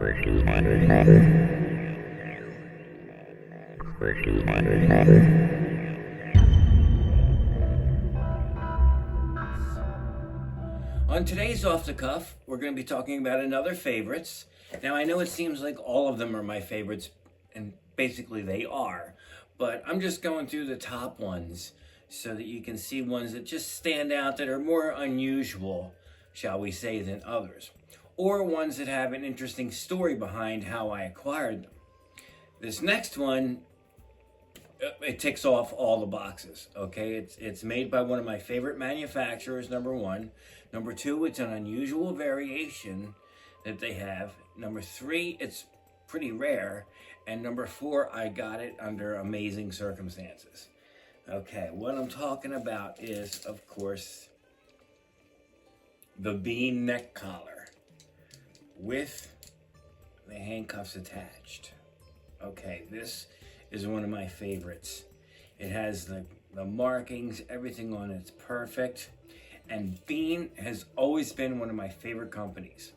On today's Off the Cuff, we're going to be talking about another favorites. Now, I know it seems like all of them are my favorites, and basically they are, but I'm just going through the top ones so that you can see ones that just stand out that are more unusual, shall we say, than others, or ones that have an interesting story behind how I acquired them. This next one, it ticks off all the boxes, okay? It's made by one of my favorite manufacturers, number one. Number two, it's an unusual variation that they have. Number three, it's pretty rare. And number four, I got it under amazing circumstances. Okay, what I'm talking about is, of course, the bean neck collar with the handcuffs attached. Okay, this is one of my favorites. It has the markings, everything on it's perfect. And Bean has always been one of my favorite companies.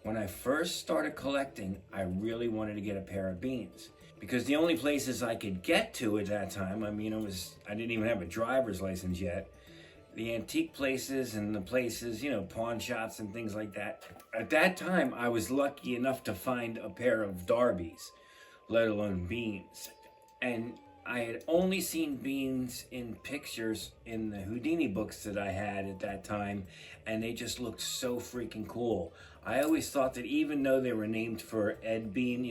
When I first started collecting, I really wanted to get a pair of Beans because the only places I could get to at that time, I didn't even have a driver's license yet. The antique places and the places, pawn shops and things like that. At that time, I was lucky enough to find a pair of Darbies, let alone Beans. And I had only seen Beans in pictures in the Houdini books that I had at that time, and they just looked so freaking cool. I always thought that even though they were named for Ed Bean,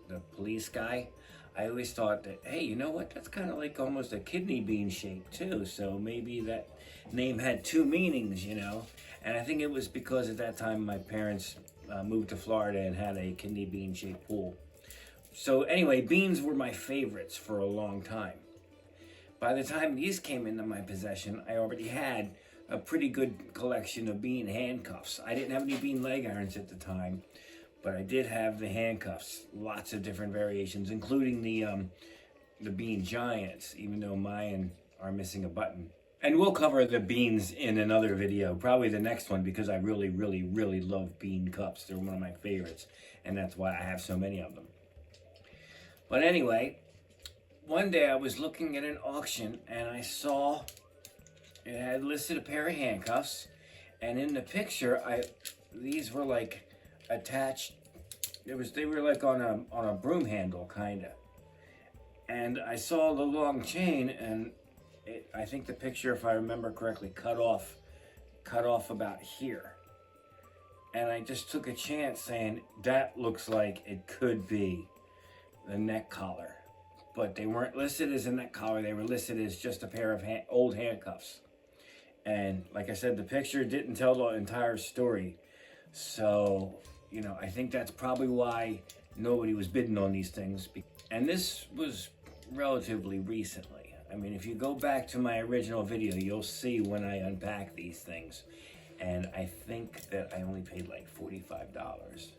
the police guy, I always thought that, hey, you know what? That's kind of like almost a kidney bean shape too. So maybe that name had two meanings, And I think it was because at that time my parents moved to Florida and had a kidney bean shaped pool. So anyway, Beans were my favorites for a long time. By the time these came into my possession, I already had a pretty good collection of Bean handcuffs. I didn't have any Bean leg irons at the time, but I did have the handcuffs, lots of different variations, including the Bean Giants, even though mine are missing a button. And we'll cover the Beans in another video, probably the next one, because I really, really, really love Bean cups. They're one of my favorites, and that's why I have so many of them. But anyway, one day I was looking at an auction and I saw it had listed a pair of handcuffs, and in the picture, these were like attached. They were like on a broom handle, kinda. And I saw the long chain, and I think the picture, if I remember correctly, cut off about here. And I just took a chance saying that looks like it could be the neck collar, but they weren't listed as a neck collar. They were listed as just a pair of old handcuffs. And like I said, the picture didn't tell the entire story. So, I think that's probably why nobody was bidding on these things. And this was relatively recently. I mean, if you go back to my original video, you'll see when I unpack these things. And I think that I only paid like $45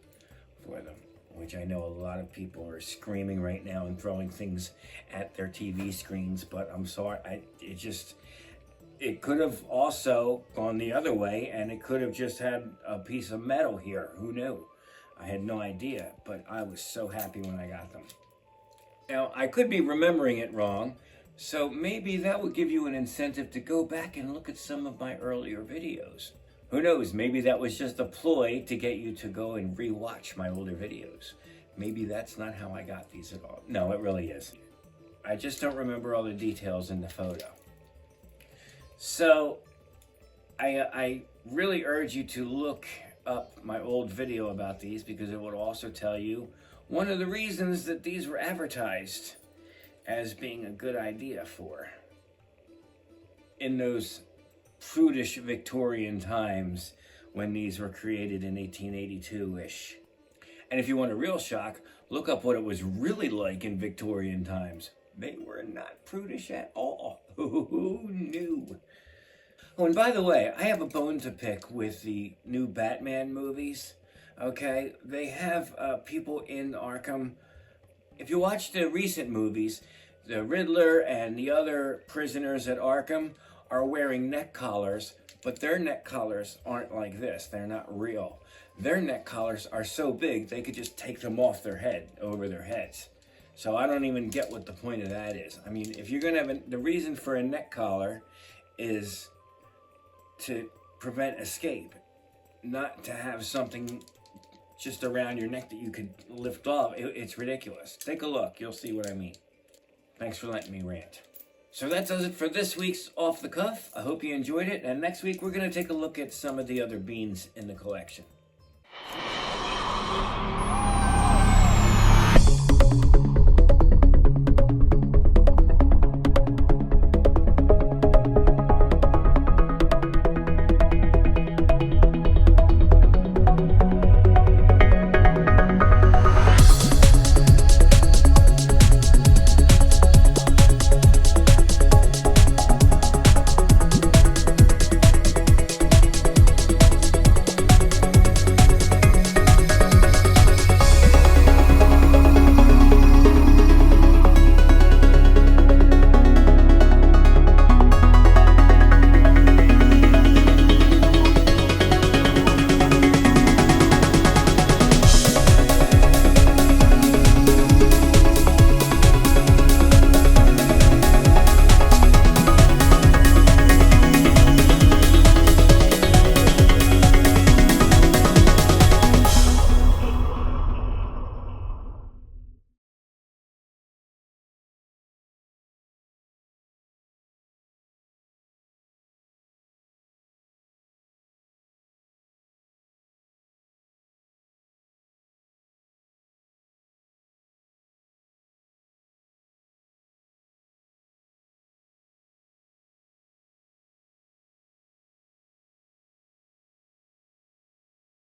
for them, which I know a lot of people are screaming right now and throwing things at their TV screens, but I'm sorry, it could have also gone the other way, and it could have just had a piece of metal here. Who knew? I had no idea, but I was so happy when I got them. Now, I could be remembering it wrong, so maybe that would give you an incentive to go back and look at some of my earlier videos. Who knows, maybe that was just a ploy to get you to go and re-watch my older videos. Maybe that's not how I got these at all. No, it really is. I just don't remember all the details in the photo. So, I really urge you to look up my old video about these, because it would also tell you one of the reasons that these were advertised as being a good idea in those prudish Victorian times when these were created in 1882-ish. And if you want a real shock, look up what it was really like in Victorian times. They were not prudish at all. Who knew? Oh, and by the way, I have a bone to pick with the new Batman movies. Okay, they have people in Arkham. If you watch the recent movies, the Riddler and the other prisoners at Arkham are wearing neck collars But their neck collars aren't like this. They're not real. Their neck collars are so big, they could just take them off their head, over their heads. So I don't even get what the point of that is. I mean, if you're going to have the reason for a neck collar is to prevent escape, not to have something just around your neck that you could lift off. It's ridiculous. Take a look. You'll see what I mean. Thanks for letting me rant. So that does it for this week's Off the Cuff. I hope you enjoyed it. And next week, we're going to take a look at some of the other beans in the collection.